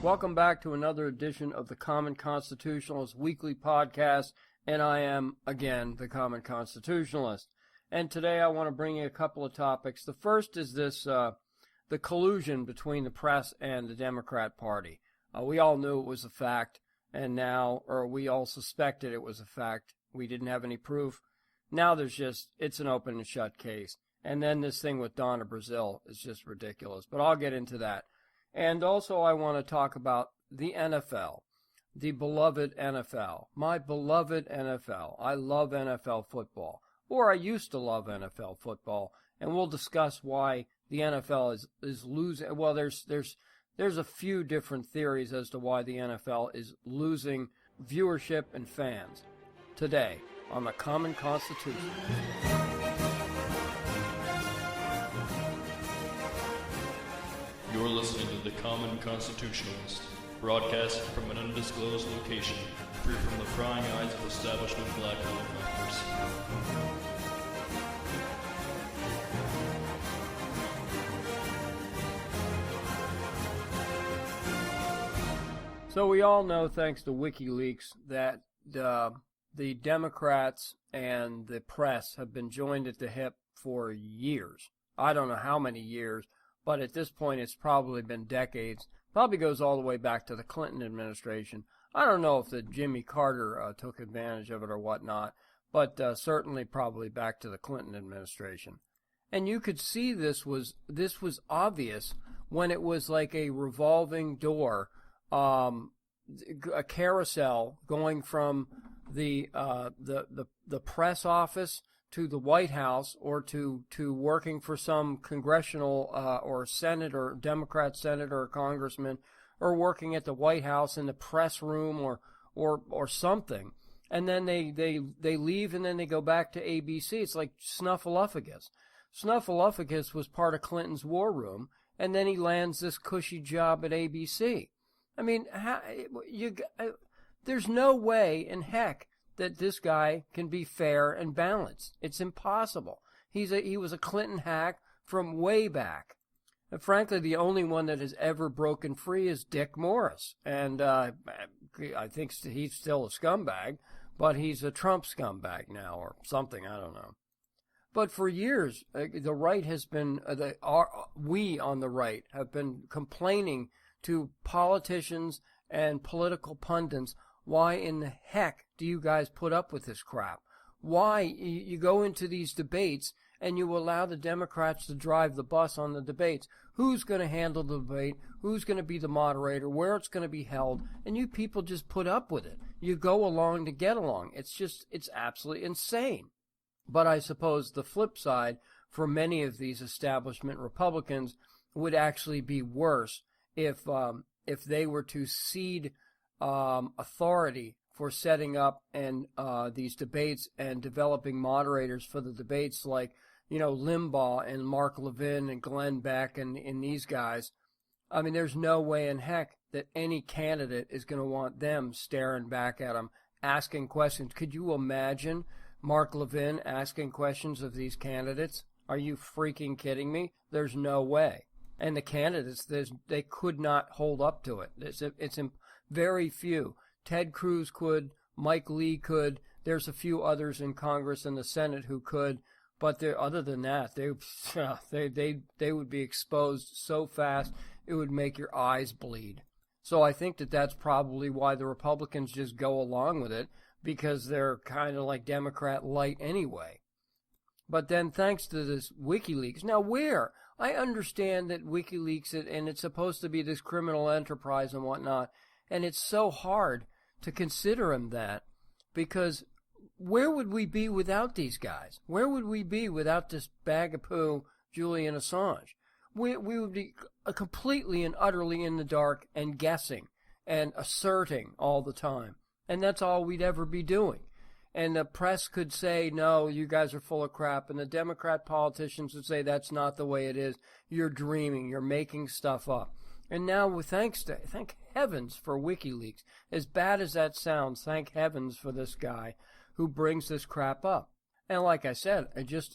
Welcome back to another edition of the Common Constitutionalist Weekly Podcast, and I am, again, the Common Constitutionalist. And today I want to bring you a couple of topics. The first is this, the collusion between the press and the Democrat Party. We all knew it was a fact, and now, or we all suspected it was a fact. We didn't have any proof. Now it's an open and shut case. And then this thing with Donna Brazile is just ridiculous. But I'll get into that. And also I want to talk about the NFL, the beloved NFL, my beloved NFL. I love NFL football, or I used to love NFL football, and we'll discuss why the NFL is losing. Well, there's a few different theories as to why the NFL is losing viewership and fans today on the Common Constitution. You're listening to the Common Constitutionalist, broadcast from an undisclosed location, free from the prying eyes of establishment blackmail members. So we all know, thanks to WikiLeaks, that the Democrats and the press have been joined at the hip for years. I don't know how many years, but at this point it's probably been decades. Probably goes all the way back to the Clinton administration. I don't know if the Jimmy Carter took advantage of it or whatnot, but certainly probably back to the Clinton administration. And you could see this was obvious when it was like a revolving door, a carousel going from the press office to the White House, or to working for some congressional or Senate or Democrat senator or congressman, or working at the White House in the press room or something. And then they leave, and then they go back to ABC. It's like Snuffleupagus. Snuffleupagus was part of Clinton's war room, and then he lands this cushy job at ABC. I mean, there's no way in heck that this guy can be fair and balanced. It's impossible. He was a Clinton hack from way back. And frankly, the only one that has ever broken free is Dick Morris. And I think he's still a scumbag, but he's a Trump scumbag now or something, I don't know. But for years, the right has been, we on the right have been complaining to politicians and political pundits, why in the heck do you guys put up with this crap? Why you go into these debates and you allow the Democrats to drive the bus on the debates? Who's going to handle the debate? Who's going to be the moderator? Where it's going to be held? And you people just put up with it. You go along to get along. It's absolutely insane. But I suppose the flip side for many of these establishment Republicans would actually be worse if they were to cede authority for setting up and these debates and developing moderators for the debates, like Limbaugh and Mark Levin and Glenn Beck and these guys. I mean, there's no way in heck that any candidate is going to want them staring back at them, asking questions. Could you imagine Mark Levin asking questions of these candidates? Are you freaking kidding me? There's no way. And the candidates, they could not hold up to it. It's very few. Ted Cruz could, Mike Lee could. There's a few others in Congress and the Senate who could, but other than that, they would be exposed so fast it would make your eyes bleed. So I think that's probably why the Republicans just go along with it, because they're kind of like Democrat light anyway. But then thanks to this WikiLeaks, now I understand that WikiLeaks, and it's supposed to be this criminal enterprise and whatnot, and it's so hard to consider them that, because where would we be without these guys? Where would we be without this bag of poo, Julian Assange? We would be completely and utterly in the dark and guessing and asserting all the time. And that's all we'd ever be doing. And the press could say, no, you guys are full of crap. And the Democrat politicians would say, that's not the way it is. You're dreaming. You're making stuff up. And now, thank heavens for WikiLeaks. As bad as that sounds, thank heavens for this guy who brings this crap up. And like I said,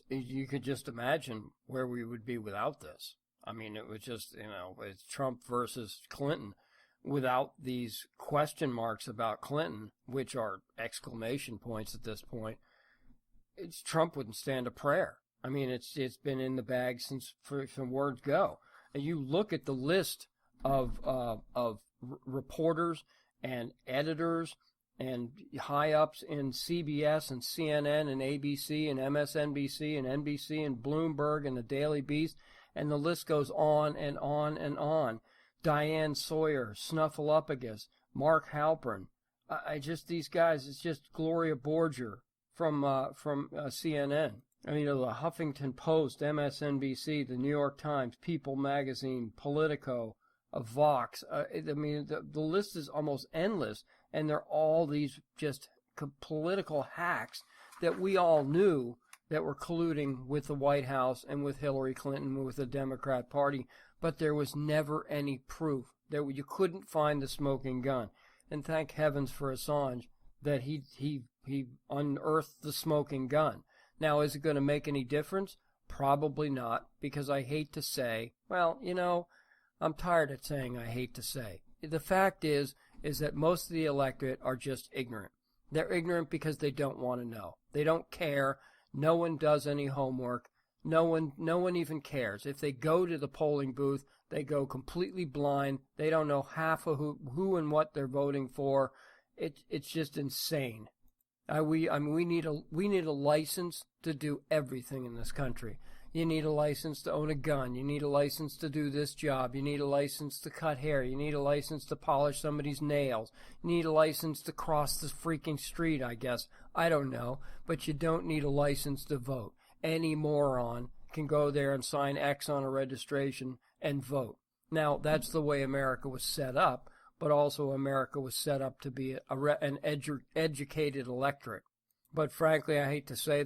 you could just imagine where we would be without this. I mean, it was just, it's Trump versus Clinton. without these question marks about Clinton, which are exclamation points at this point, Trump wouldn't stand a prayer. I mean, it's been in the bag from word go. And you look at the list of reporters and editors and high-ups in CBS and CNN and ABC and MSNBC and NBC and Bloomberg and the Daily Beast, and the list goes on and on and on. Diane Sawyer, Snuffleupagus, Mark Halpern. These guys, it's just Gloria Borger from CNN. I mean, the Huffington Post, MSNBC, the New York Times, People Magazine, Politico, Vox. The list is almost endless, and they're all these just political hacks that we all knew that were colluding with the White House and with Hillary Clinton, with the Democrat Party, but there was never any proof. You couldn't find the smoking gun. And thank heavens for Assange that he unearthed the smoking gun. Now, is it going to make any difference? Probably not, because I hate to say, I'm tired of saying I hate to say. The fact is that most of the electorate are just ignorant. They're ignorant because they don't want to know. They don't care. No one does any homework. No one even cares. If they go to the polling booth, they go completely blind. They don't know half of who and what they're voting for. It's just insane. We need a license to do everything in this country. You need a license to own a gun. You need a license to do this job. You need a license to cut hair. You need a license to polish somebody's nails. You need a license to cross the freaking street, I guess. I don't know. But you don't need a license to vote. Any moron can go there and sign X on a registration and vote. Now, that's the way America was set up, but also America was set up to be an educated electorate. But frankly, I hate to say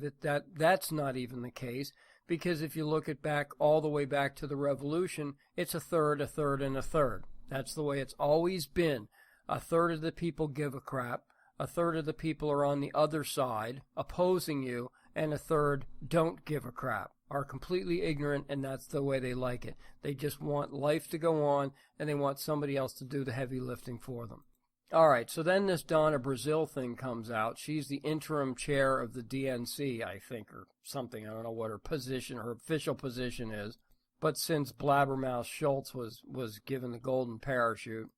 that's not even the case, because if you look all the way back to the revolution, it's a third, and a third. That's the way it's always been. A third of the people give a crap, a third of the people are on the other side opposing you, and a third don't give a crap, are completely ignorant, and that's the way they like it. They just want life to go on, and they want somebody else to do the heavy lifting for them. All right, so then this Donna Brazile thing comes out. She's the interim chair of the DNC, I think, or something. I don't know what her official position is. But since Blabbermouth Schultz was given the golden parachute,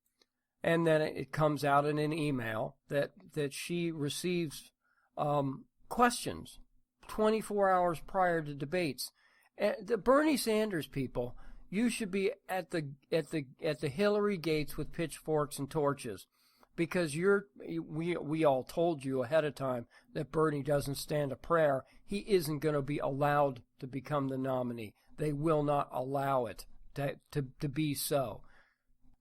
and then it comes out in an email that she receives questions 24 hours prior to debates. The Bernie Sanders people, you should be at the Hillary gates with pitchforks and torches, because we all told you ahead of time that Bernie doesn't stand a prayer. He isn't going to be allowed to become the nominee. They will not allow it to be so.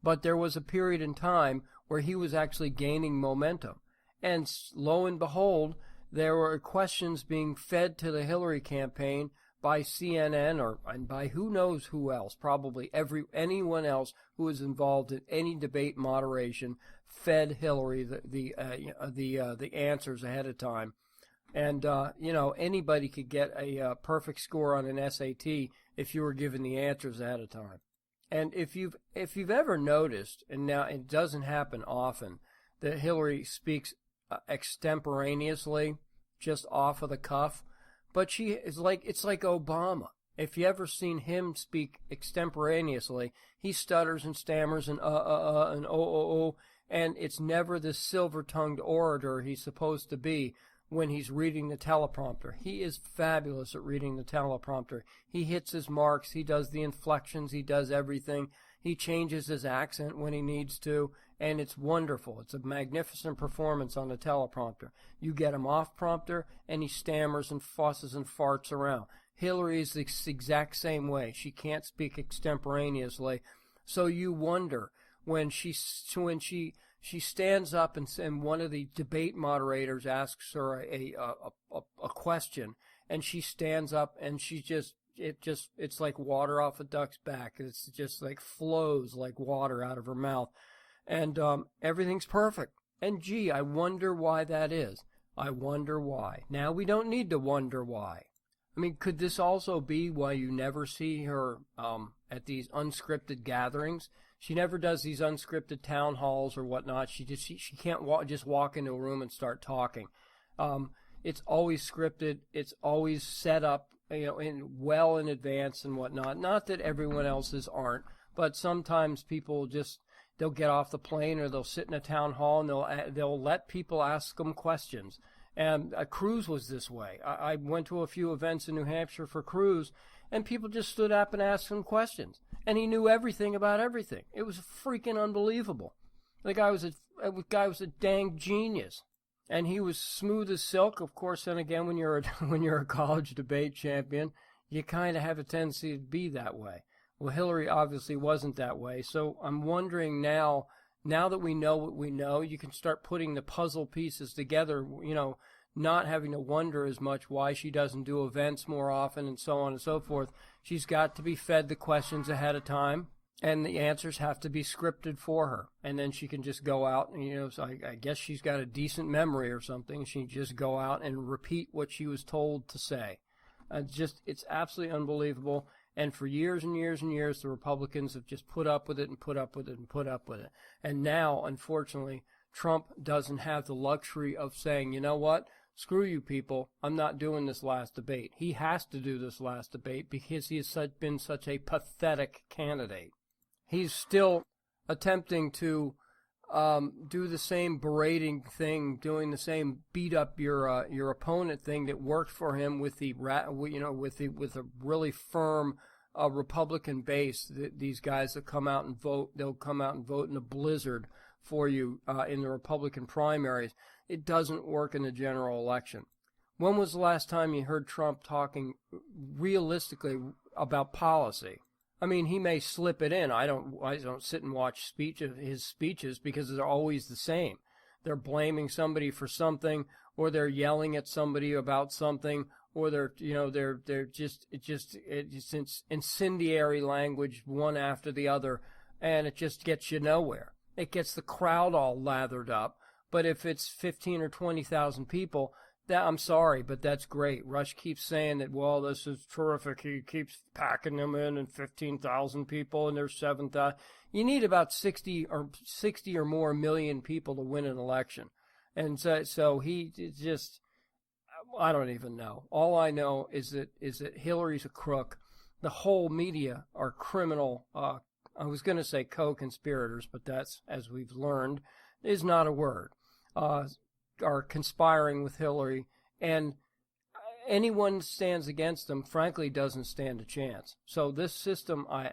But there was a period in time where he was actually gaining momentum, and lo and behold, there were questions being fed to the Hillary campaign by CNN and by who knows who else, probably anyone else who was involved in any debate moderation, fed Hillary the answers ahead of time. And anybody could get a perfect score on an SAT if you were given the answers ahead of time. And if you've ever noticed, and now it doesn't happen often, that Hillary speaks extemporaneously, just off of the cuff, but it's like Obama. If you ever seen him speak extemporaneously, he stutters and stammers and and oh, and it's never the silver-tongued orator he's supposed to be when he's reading the teleprompter. He is fabulous at reading the teleprompter. He hits his marks, he does the inflections, he does everything. He changes his accent when he needs to, and it's wonderful. It's a magnificent performance on the teleprompter. You get him off prompter, and he stammers and fusses and farts around. Hillary is the exact same way. She can't speak extemporaneously, so you wonder when she stands up and one of the debate moderators asks her a question, and she stands up and it's like water off a duck's back. It's just like flows like water out of her mouth, and everything's perfect. And gee, I wonder why that is. I wonder why. Now we don't need to wonder why. I mean, could this also be why you never see her at these unscripted gatherings? She never does these unscripted town halls or whatnot. She can't just walk into a room and start talking. It's always scripted. It's always set up, well in advance and whatnot. Not that everyone else's aren't, but sometimes people they'll get off the plane or they'll sit in a town hall and they'll let people ask them questions. And Cruz was this way. I went to a few events in New Hampshire for Cruz, and people just stood up and asked him questions. And he knew everything about everything. It was freaking unbelievable. The guy was a dang genius. And he was smooth as silk. Of course, then again, when you're a college debate champion, you kind of have a tendency to be that way. Well, Hillary obviously wasn't that way. So I'm wondering now that we know what we know, you can start putting the puzzle pieces together, not having to wonder as much why she doesn't do events more often and so on and so forth. She's got to be fed the questions ahead of time, and the answers have to be scripted for her. And then she can just go out and, so I guess she's got a decent memory or something. She can just go out and repeat what she was told to say. It's absolutely unbelievable. And for years and years and years, the Republicans have just put up with it and put up with it and put up with it. And now, unfortunately, Trump doesn't have the luxury of saying, you know what? Screw you people. I'm not doing this last debate. He has to do this last debate because he has been such a pathetic candidate. He's still attempting to do the same berating thing, doing the same beat up your opponent thing that worked for him with a really firm Republican base. These guys that come out and vote, they'll come out and vote in a blizzard for you in the Republican primaries. It doesn't work in the general election. When was the last time you heard Trump talking realistically about policy? I mean, he may slip it in. I don't sit and watch his speeches because they're always the same. They're blaming somebody for something, or they're yelling at somebody about something, or they're just incendiary language one after the other, and it just gets you nowhere. It gets the crowd all lathered up. But if it's 15 or 20,000 people, I'm sorry, but that's great. Rush keeps saying that, well, this is terrific. He keeps packing them in and 15,000 people, and there's 7,000. You need about 60 or more million people to win an election. And so he just, I don't even know. All I know is that Hillary's a crook. The whole media are criminal, I was going to say co-conspirators, but that's, as we've learned, is not a word. Are conspiring with Hillary, and anyone stands against them, frankly, doesn't stand a chance. So this system, I'm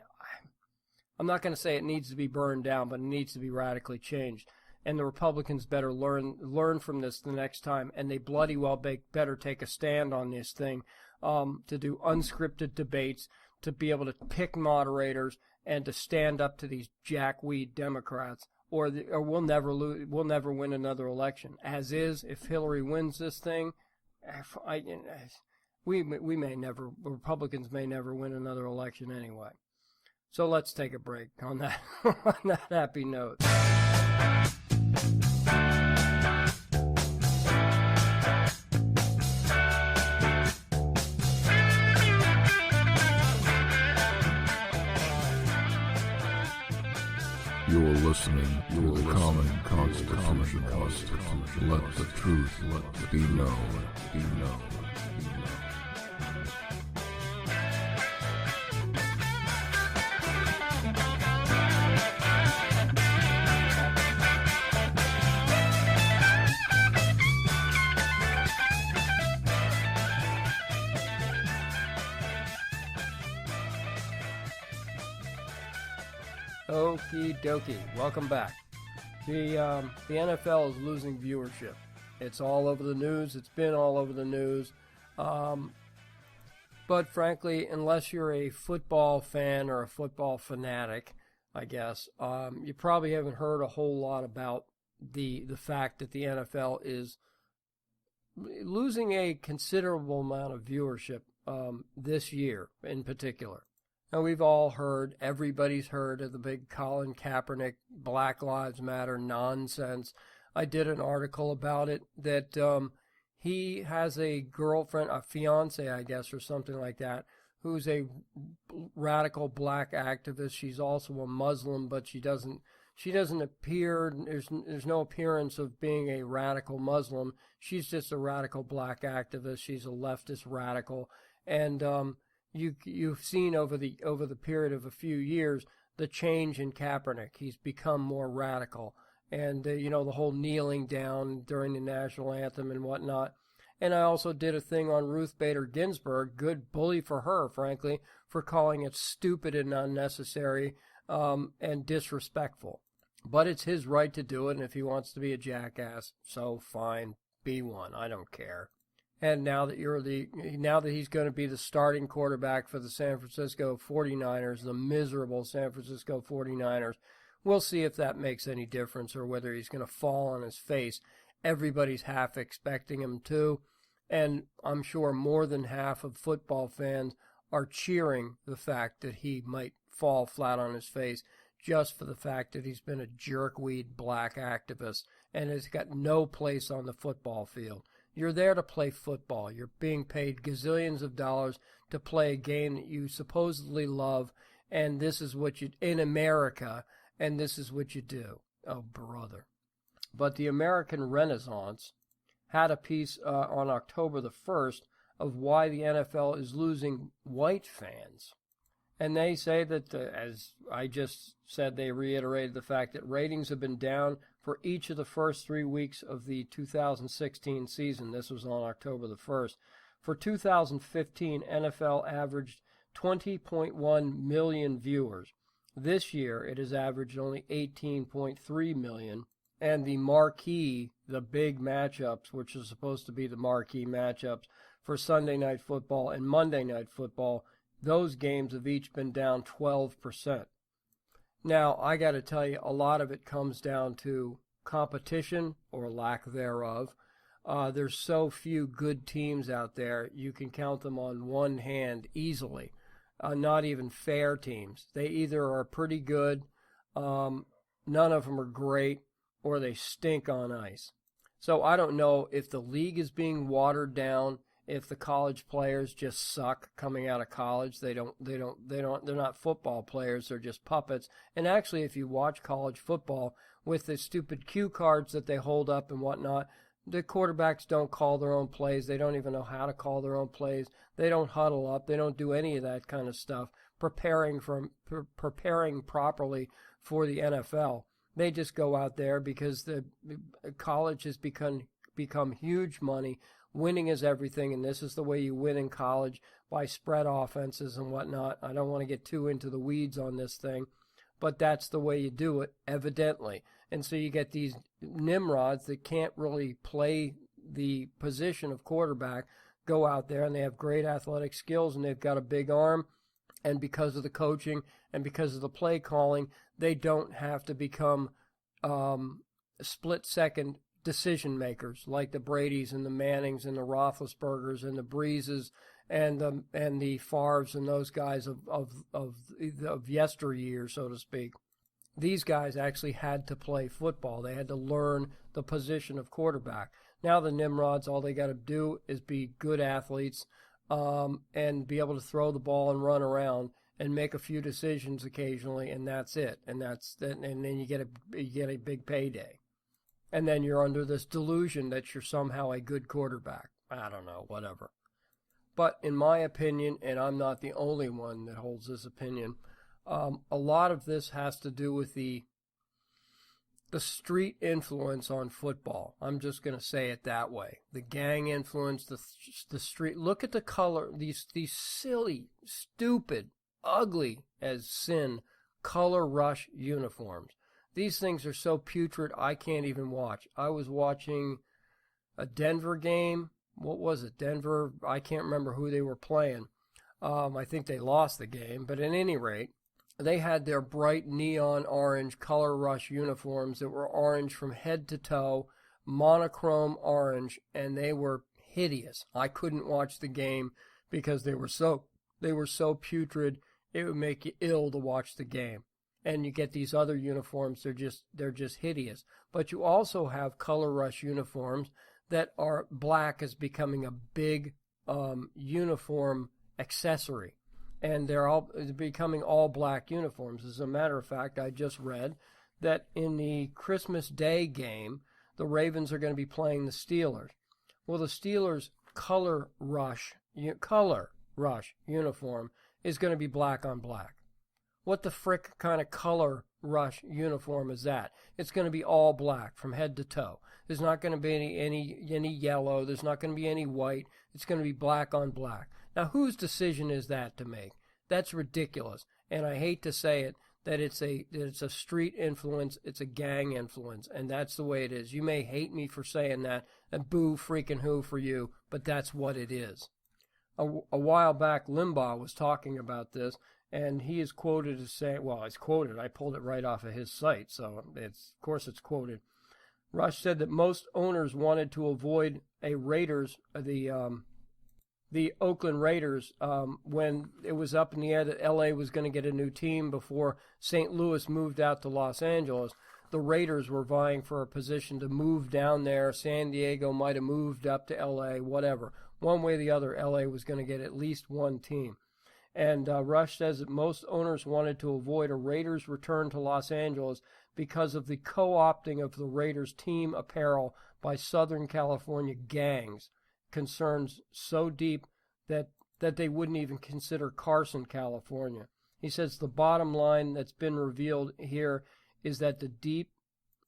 not going to say it needs to be burned down, but it needs to be radically changed. And the Republicans better learn from this the next time, and they bloody well better take a stand on this thing, to do unscripted debates, to be able to pick moderators, and to stand up to these jackweed Democrats. Or we'll never win another election. As is, if Hillary wins this thing, Republicans may never win another election anyway. So let's take a break on that on that happy note. You're listening to the Common Constitutionalist. Let the truth be known. Okie dokie. Welcome back. The NFL is losing viewership. It's all over the news. It's been all over the news. But frankly, unless you're a football fan or a football fanatic, I guess, you probably haven't heard a whole lot about the fact that the NFL is losing a considerable amount of viewership this year in particular. Now, we've all heard, everybody's heard of the big Colin Kaepernick Black Lives Matter nonsense. I did an article about it that he has a girlfriend, a fiance, I guess, or something like that, who's a radical black activist. She's also a Muslim, but she doesn't appear, there's no appearance of being a radical Muslim. She's just a radical black activist. She's a leftist radical. And you've seen over the period of a few years the change in Kaepernick. He's become more radical. And, the whole kneeling down during the national anthem and whatnot. And I also did a thing on Ruth Bader Ginsburg, good bully for her, frankly, for calling it stupid and unnecessary and disrespectful. But it's his right to do it, and if he wants to be a jackass, so fine, be one. I don't care. And now that he's going to be the starting quarterback for the San Francisco 49ers, the miserable San Francisco 49ers, we'll see if that makes any difference or whether he's going to fall on his face. Everybody's half expecting him to, and I'm sure more than half of football fans are cheering the fact that he might fall flat on his face just for the fact that he's been a jerkweed black activist and has got no place on the football field. You're there to play football. You're being paid gazillions of dollars to play a game that you supposedly love, and this is what you, in America, and this is what you do. Oh, brother. But the American Renaissance had a piece on October the 1st of why the NFL is losing white fans. And they say that, as I just said, they reiterated the fact that ratings have been down for each of the first 3 weeks of the 2016 season. This was on October the 1st. For 2015, NFL averaged 20.1 million viewers. This year, it has averaged only 18.3 million. And the marquee, the big matchups, which is supposed to be the marquee matchups for Sunday Night Football and Monday Night Football, those games have each been down 12%. Now, I got to tell you, a lot of it comes down to competition or lack thereof. There's so few good teams out there, you can count them on one hand easily. Not even fair teams. They either are pretty good, none of them are great, or they stink on ice. So I don't know if the league is being watered down, if the college players just suck coming out of college. They're not football players, they're just puppets. And actually, if you watch college football with the stupid cue cards that they hold up and whatnot, the quarterbacks don't call their own plays. They don't even know how to call their own plays. They don't huddle up. They don't do any of that kind of stuff, preparing properly for the NFL. They just go out there because the college has become huge money. Winning is everything, and this is the way you win in college, by spread offenses and whatnot. I don't want to get too into the weeds on this thing, but that's the way you do it, evidently. And so you get these nimrods that can't really play the position of quarterback, go out there, and they have great athletic skills, and they've got a big arm, and because of the coaching and because of the play calling, they don't have to become split-second decision makers like the Bradys and the Mannings and the Roethlisbergers and the Breezes and the Favres and those guys of yesteryear, so to speak. These guys actually had to play football. They had to learn the position of quarterback. Now the Nimrods, all they got to do is be good athletes and be able to throw the ball and run around and make a few decisions occasionally, and that's it. And then you get a big payday. And then you're under this delusion that you're somehow a good quarterback. I don't know, whatever. But in my opinion, and I'm not the only one that holds this opinion, a lot of this has to do with the street influence on football. I'm just going to say it that way. The gang influence, the street. Look at the color, these silly, stupid, ugly as sin color rush uniforms. These things are so putrid, I can't even watch. I was watching a Denver game. What was it? Denver, I can't remember who they were playing. I think they lost the game, but at any rate, they had their bright neon orange color rush uniforms that were orange from head to toe, monochrome orange, and they were hideous. I couldn't watch the game because they were so putrid, it would make you ill to watch the game. And you get these other uniforms, they're just hideous. But you also have color rush uniforms that are black as becoming a big uniform accessory. and they're all becoming all black uniforms. As a matter of fact, I just read that in the Christmas Day game, the Ravens are going to be playing the Steelers. Well, the Steelers' color rush uniform is going to be black on black. What the frick kind of color rush uniform is that? It's going to be all black from head to toe. There's not going to be any yellow. There's not going to be any white. It's going to be black on black. Now, whose decision is that to make? That's ridiculous. And I hate to say it, that it's a street influence, it's a gang influence, and that's the way it is. You may hate me for saying that, and boo freaking who for you, but that's what it is. A while back, Limbaugh was talking about this, and he is quoted as saying, well, it's quoted, I pulled it right off of his site, so of course it's quoted. Rush said that most owners wanted to avoid a Raiders, the Oakland Raiders, when it was up in the air that L.A. was going to get a new team before St. Louis moved out to Los Angeles. The Raiders were vying for a position to move down there. San Diego might have moved up to L.A., whatever. One way or the other, L.A. was going to get at least one team. And Rush says that most owners wanted to avoid a Raiders return to Los Angeles because of the co-opting of the Raiders team apparel by Southern California gangs. Concerns so deep that they wouldn't even consider Carson, California. He says the bottom line that's been revealed here is that deep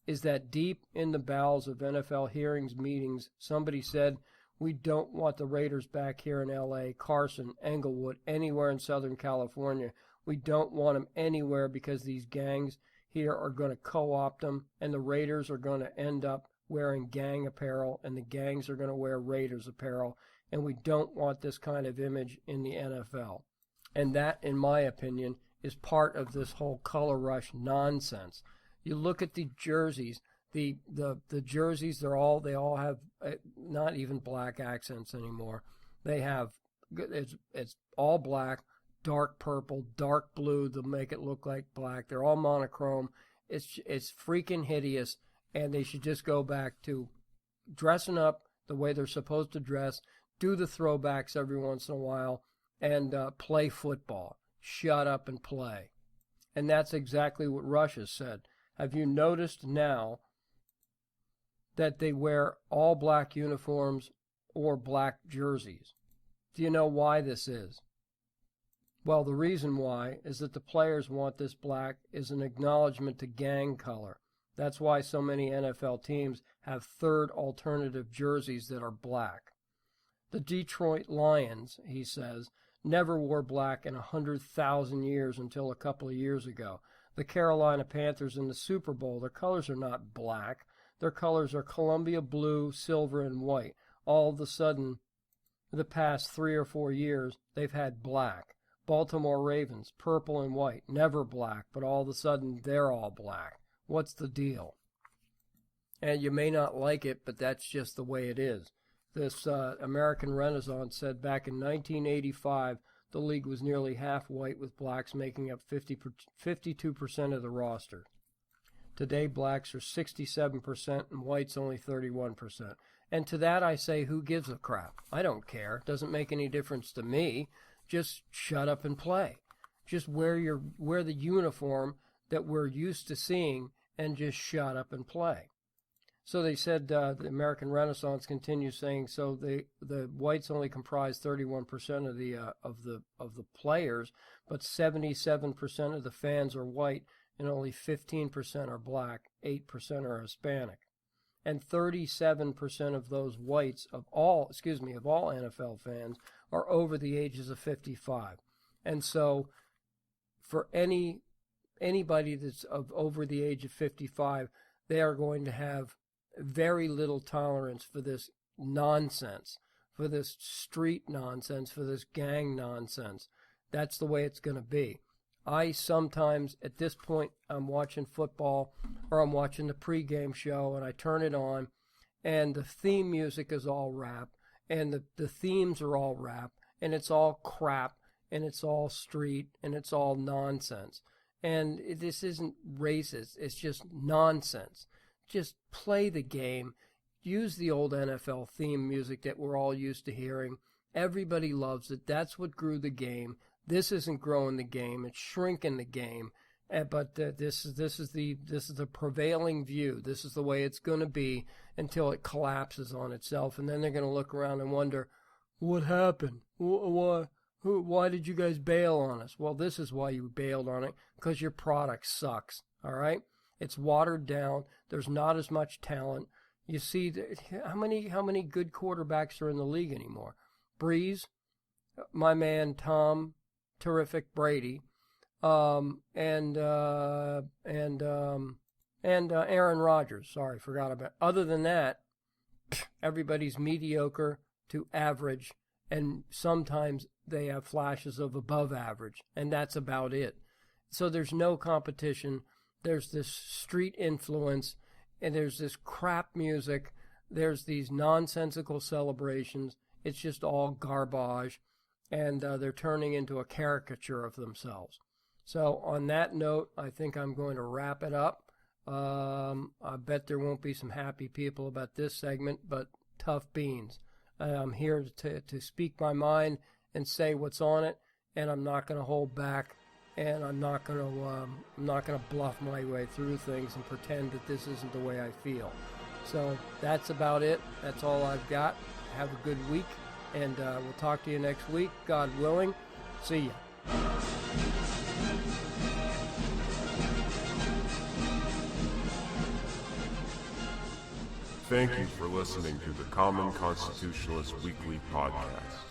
in the bowels of NFL hearings meetings, somebody said, we don't want the Raiders back here in L.A., Carson, Englewood, anywhere in Southern California. We don't want them anywhere because these gangs here are going to co-opt them, and the Raiders are going to end up wearing gang apparel, and the gangs are going to wear Raiders apparel, and we don't want this kind of image in the NFL. And that, in my opinion, is part of this whole color rush nonsense. You look at the jerseys, the jerseys, they all have not even black accents anymore. They have, it's all black, dark purple, dark blue to make it look like black. They're all monochrome. It's freaking hideous. And they should just go back to dressing up the way they're supposed to dress, do the throwbacks every once in a while, and play football. Shut up and play. And that's exactly what Rush has said. Have you noticed now that they wear all black uniforms or black jerseys? Do you know why this is? Well, the reason why is that the players want this black as an acknowledgement to gang color. That's why so many NFL teams have third alternative jerseys that are black. The Detroit Lions, he says, never wore black in 100,000 years until a couple of years ago. The Carolina Panthers in the Super Bowl, their colors are not black. Their colors are Columbia blue, silver, and white. All of a sudden, the past 3 or 4 years, they've had black. Baltimore Ravens, purple and white, never black, but all of a sudden, they're all black. What's the deal? And you may not like it, but that's just the way it is. This American Renaissance said back in 1985, the league was nearly half white, with blacks making up 52% of the roster. Today, blacks are 67% and whites only 31%. And to that I say, who gives a crap? I don't care. It doesn't make any difference to me. Just shut up and play. Just wear the uniform that we're used to seeing, and just shut up and play. So they said, the American Renaissance continues saying, so the whites only comprise 31% of the players, but 77% of the fans are white, and only 15% are black, 8% are Hispanic, and 37% of those whites of all NFL fans are over the ages of 55, and so for anybody that's over the age of 55, they are going to have very little tolerance for this nonsense, for this street nonsense, for this gang nonsense. That's the way it's going to be. I sometimes, at this point, I'm watching football or I'm watching the pregame show and I turn it on and the theme music is all rap and the themes are all rap and it's all crap and it's all street and it's all nonsense. And this isn't racist. It's just nonsense. Just play the game. Use the old NFL theme music that we're all used to hearing. Everybody loves it. That's what grew the game. This isn't growing the game; it's shrinking the game. But this is the prevailing view. This is the way it's going to be until it collapses on itself, and then they're going to look around and wonder, what happened? Why did you guys bail on us? Well, this is why you bailed on it, because your product sucks. All right, it's watered down. There's not as much talent. You see, how many good quarterbacks are in the league anymore? Breeze, my man Tom, terrific Brady. And Aaron Rodgers. Sorry, forgot about it. Other than that, everybody's mediocre to average, and sometimes they have flashes of above average, and that's about it. So there's no competition. There's this street influence, and there's this crap music. There's these nonsensical celebrations. It's just all garbage, and they're turning into a caricature of themselves. So on that note, I think I'm going to wrap it up. I bet there won't be some happy people about this segment, but tough beans. I'm here to speak my mind and say what's on it, and I'm not going to hold back, and I'm not going to bluff my way through things and pretend that this isn't the way I feel. So that's about it. That's all I've got. Have a good week, and we'll talk to you next week, God willing. See ya. Thank you for listening to the Common Constitutionalist Weekly Podcast.